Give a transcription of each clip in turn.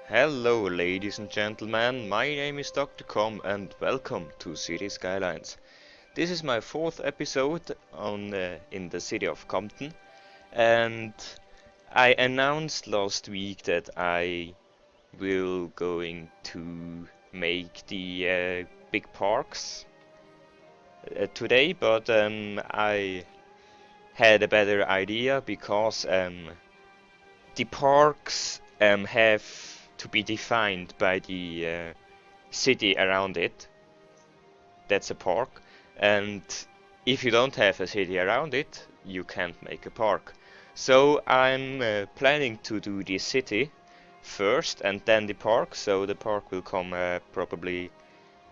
Hello, ladies and gentlemen. My name is Dr. Com, and welcome to City Skylines. This is my fourth episode in the city of Compton, and I announced last week that I will going to make the big parks today, but I had a better idea because the parks have to be defined by the city around it. That's a park, and if you don't have a city around it, you can't make a park. So I'm planning to do the city first and then the park. So the park will come probably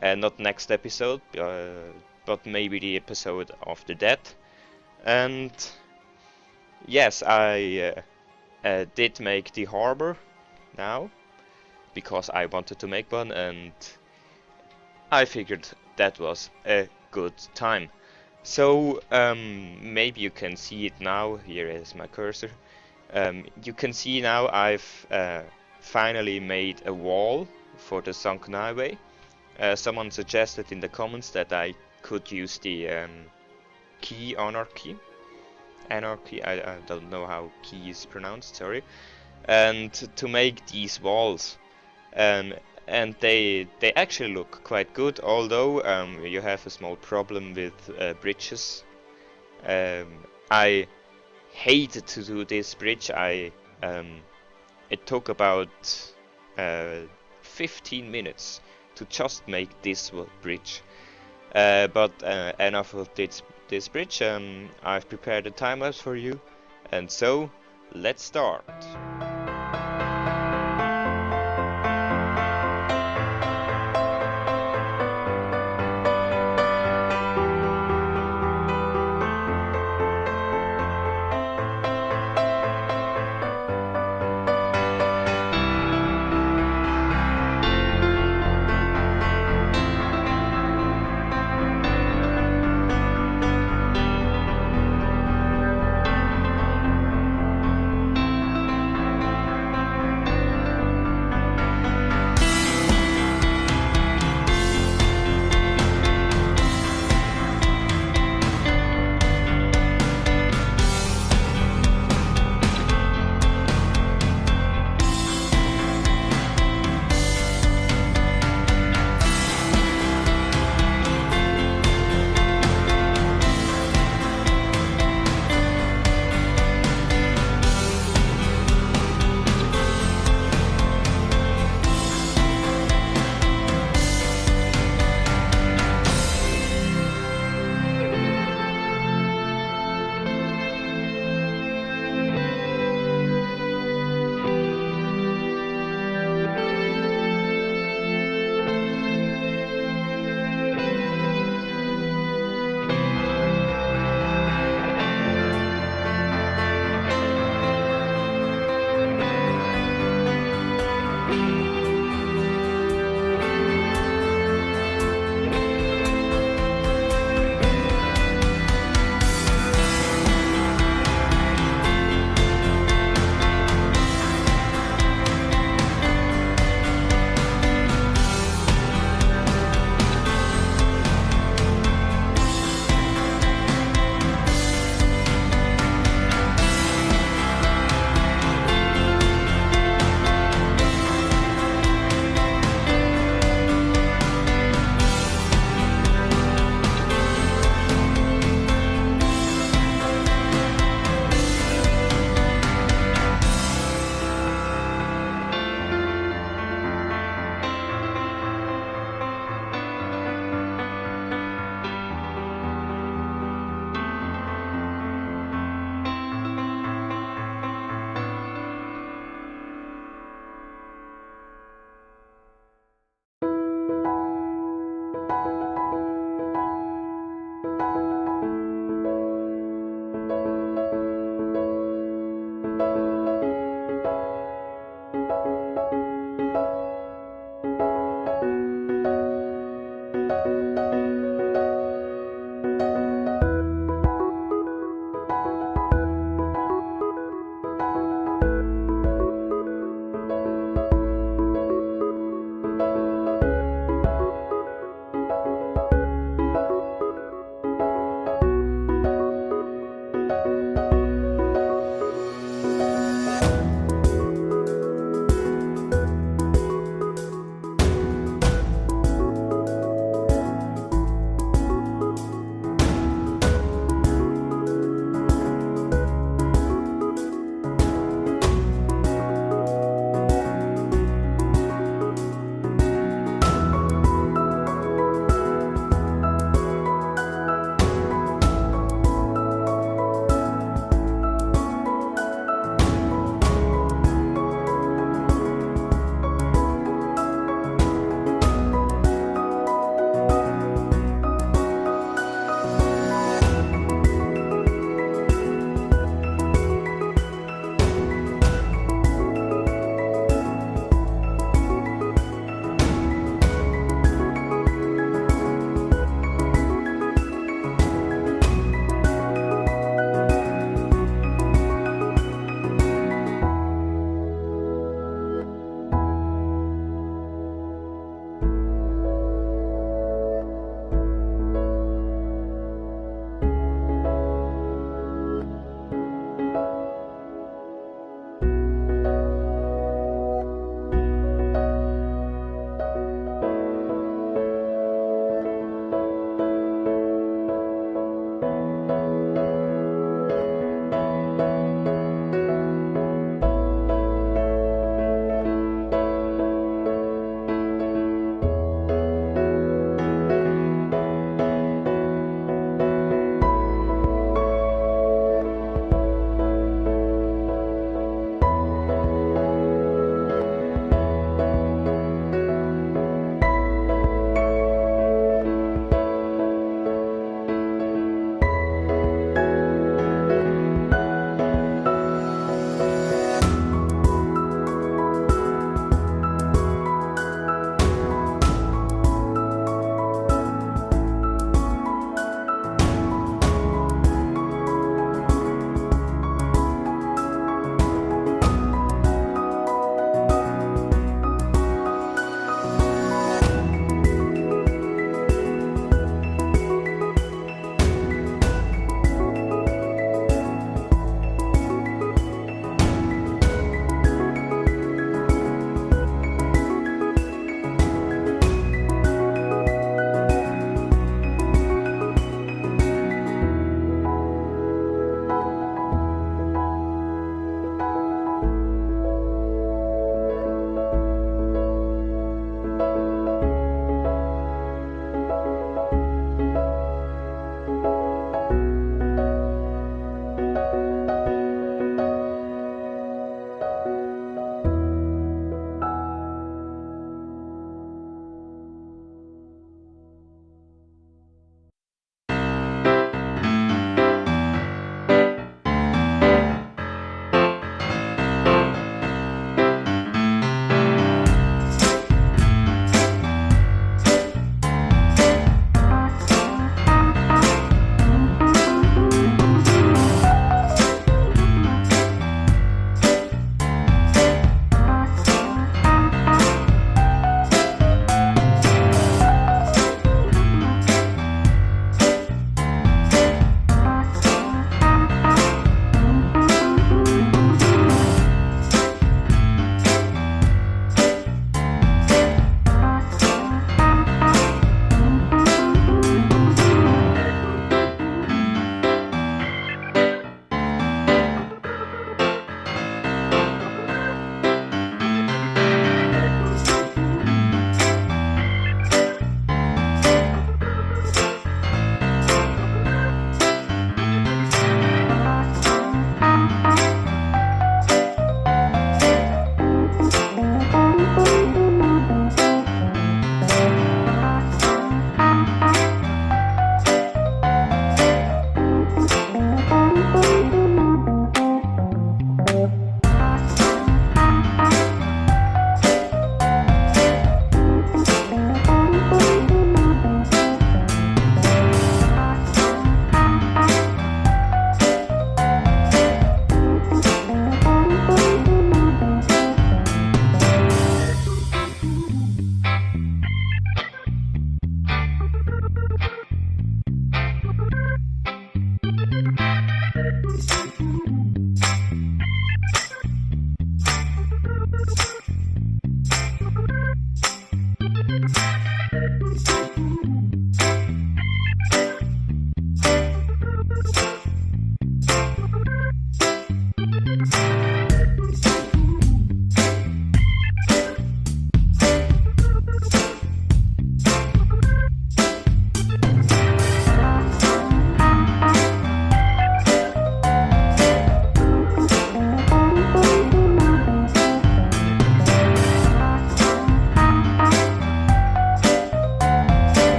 not next episode, but maybe the episode after that. And yes, I did make the harbor now because I wanted to make one, and I figured that was a good time. So maybe you can see it now. Here is my cursor. You can see now I've finally made a wall for the sunken highway. Someone suggested in the comments that I could use the key anarchy. I don't know how key is pronounced, sorry. And to make these walls. Um, and they actually look quite good, although you have a small problem with bridges. I hated to do this bridge. It took about 15 minutes to just make this bridge. But enough of this bridge. I've prepared a time lapse for you, and so let's start.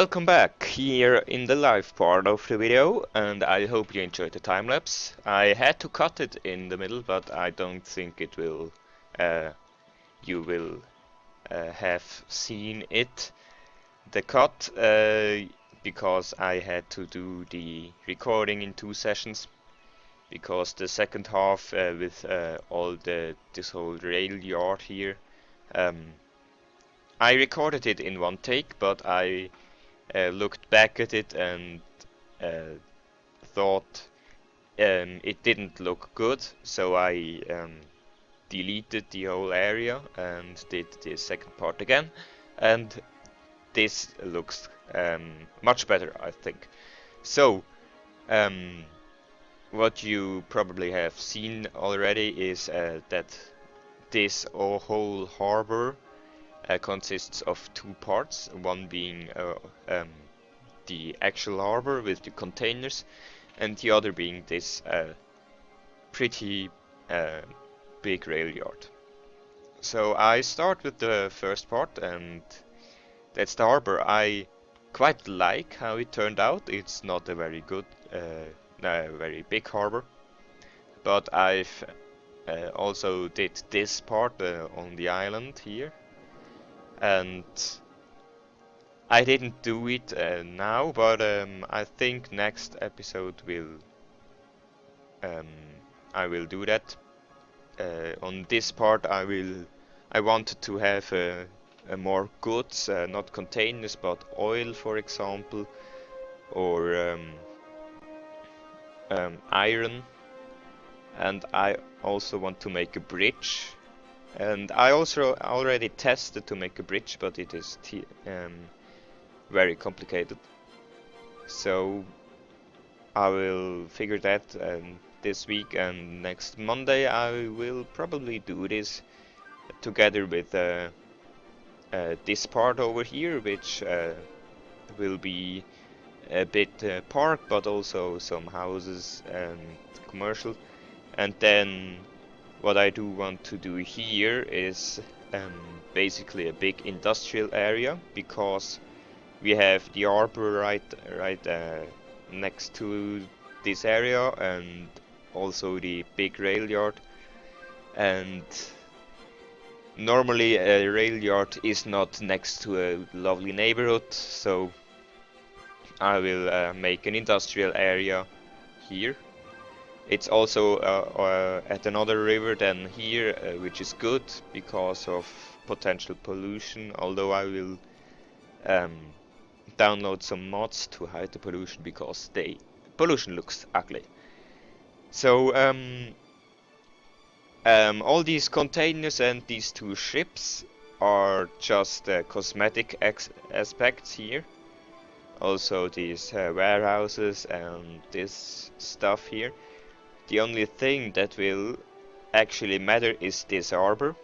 Welcome back here in the live part of the video, and I hope you enjoyed the time lapse. I had to cut it in the middle, but I don't think it will. You will have seen it, the cut, because I had to do the recording in 2 sessions. Because the second half with all this whole rail yard here, I recorded it in 1 take, but I looked back at it and thought it didn't look good, so I deleted the whole area and did the second part again, and this looks much better, I think. So what you probably have seen already is that this whole harbor consists of 2 parts, one being the actual harbor with the containers, and the other being this pretty big rail yard. So I start with the first part, and that's the harbor. I quite like how it turned out. It's not a very good, very big harbor, but I've also did this part on the island here. And I didn't do it now, but I think next episode I will do that. On this part, I wanted to have more goods, not containers, but oil, for example, or iron, and I also want to make a bridge. And I also already tested to make a bridge, but it is very complicated. So I will figure that this week, and next Monday I will probably do this together with this part over here, which will be a bit park, but also some houses and commercial. And then what I do want to do here is basically a big industrial area, because we have the harbor right next to this area, and also the big rail yard. And normally a rail yard is not next to a lovely neighborhood, so I will make an industrial area here. It's also at another river than here, which is good because of potential pollution, although I will download some mods to hide the pollution, because pollution looks ugly. So all these containers and these 2 ships are just cosmetic aspects here. Also these warehouses and this stuff here. The only thing that will actually matter is this harbor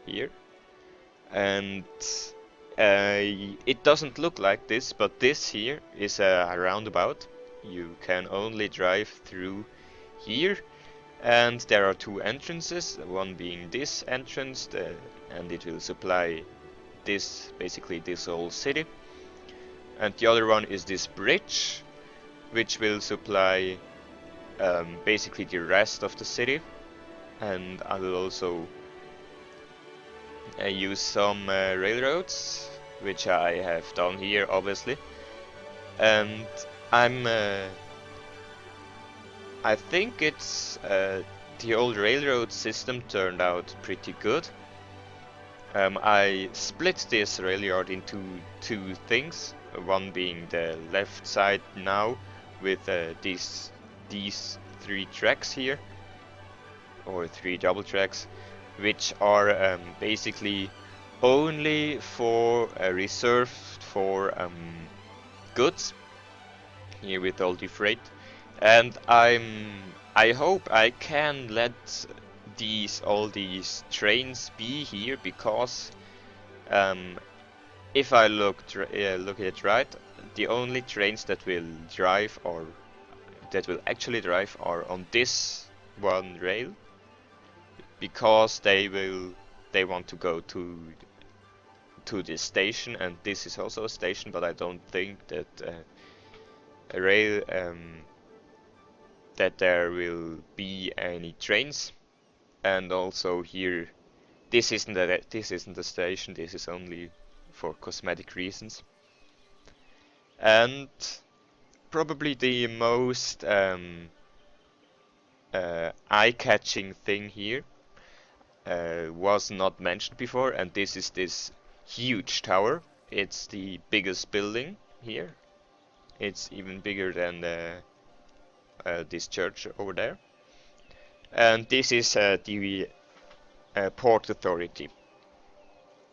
here, and it doesn't look like this, but this here is a roundabout. You can only drive through here, and there are 2 entrances, one being this entrance, and it will supply basically this whole city, and the other one is this bridge, which will supply basically the rest of the city. And I will also use some railroads, which I have done here obviously. And I think it's the old railroad system turned out pretty good. I split this rail yard into 2 things, one being the left side now with these 3 tracks here, or 3 double tracks, which are basically only for reserved for goods here with all the freight. And I hope I can let all these trains be here, because if I look at it right, the only trains that will drive, or that will actually drive, are on this one rail, because they want to go to to this station, and this is also a station, but I don't think that a rail that there will be any trains. And also here, this isn't a station. This is only for cosmetic reasons. And probably the most eye-catching thing here was not mentioned before, and this is this huge tower. It's the biggest building here. It's even bigger than this church over there. And this is the Port Authority.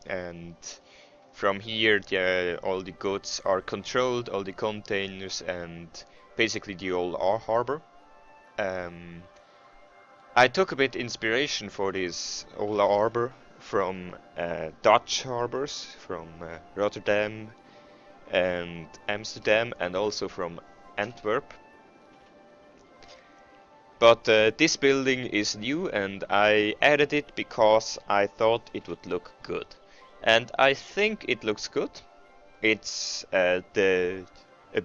And from here, all the goods are controlled, all the containers, and basically the whole harbor. I took a bit inspiration for this old harbor from Dutch harbors, from Rotterdam and Amsterdam, and also from Antwerp. But this building is new, and I added it because I thought it would look good. And I think it looks good. It's a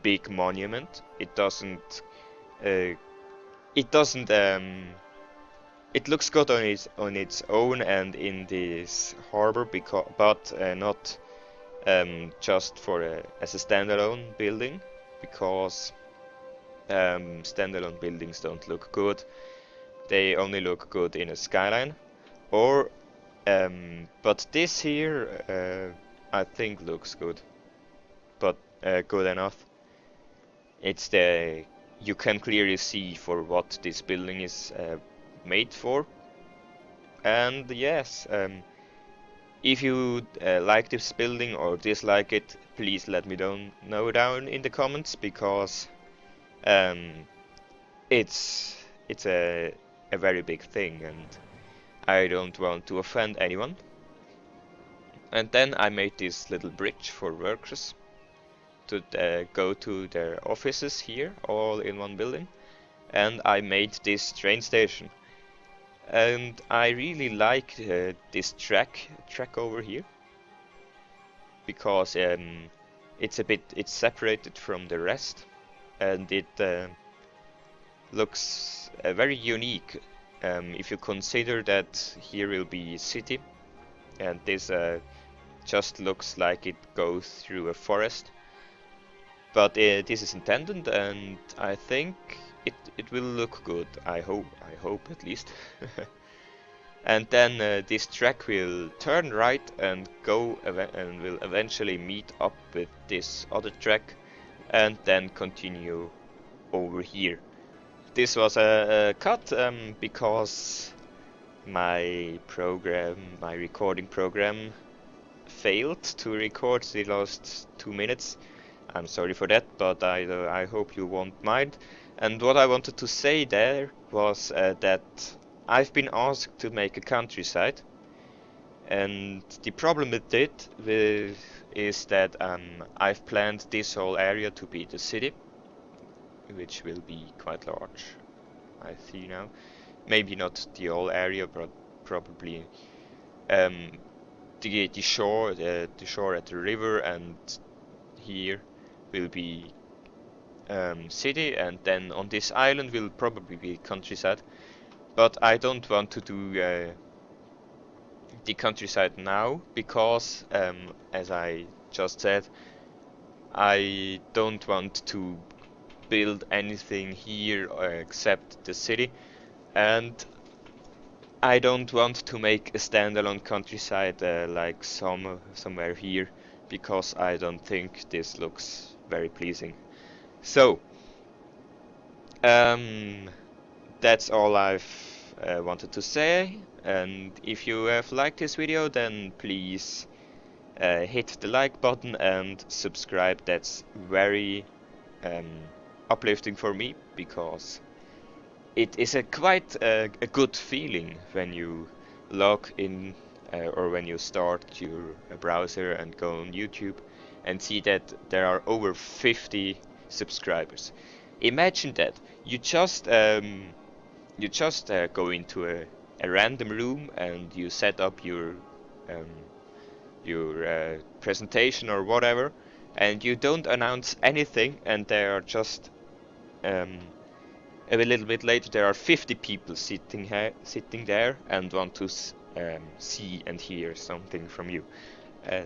big monument. It doesn't. It looks good on its own and in this harbor, but not just as a standalone building, because standalone buildings don't look good. They only look good in a skyline. But this here, I think looks good, but good enough. You can clearly see for what this building is made for. And yes, if you like this building or dislike it, please let me know down in the comments, because it's a very big thing, and I don't want to offend anyone. And then I made this little bridge for workers to go to their offices here, all in one building. And I made this train station. And I really like this track over here, because it's separated from the rest, and it looks very unique. If you consider that here will be city, and this just looks like it goes through a forest. But this is intended, and I think it will look good. I hope at least. And then this track will turn right and and will eventually meet up with this other track, and then continue over here. This was a cut because my recording program failed to record the last 2 minutes. I'm sorry for that, but I hope you won't mind. And what I wanted to say there was that I've been asked to make a countryside, and the problem with it is that I've planned this whole area to be the city, which will be quite large, I see now. Maybe not the whole area, but probably the shore at the river, and here will be city, and then on this island will probably be countryside. But I don't want to do the countryside now, because as I just said, I don't want to build anything here except the city, and I don't want to make a standalone countryside like somewhere here, because I don't think this looks very pleasing. So that's all I've wanted to say, and if you have liked this video, then please hit the like button and subscribe. That's very uplifting for me, because it is quite a good feeling when you log in or when you start your browser and go on YouTube and see that there are over 50 subscribers. Imagine that you just go into a random room and you set up your your presentation or whatever, and you don't announce anything, and there are just a little bit later there are 50 people sitting there and want to see and hear something from you.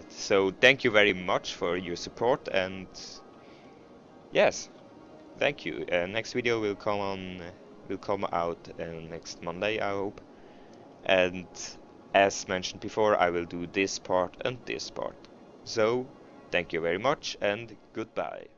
So thank you very much for your support, and yes, thank you. Next video will come out next Monday, I hope. And as mentioned before, I will do this part and this part. So thank you very much and goodbye.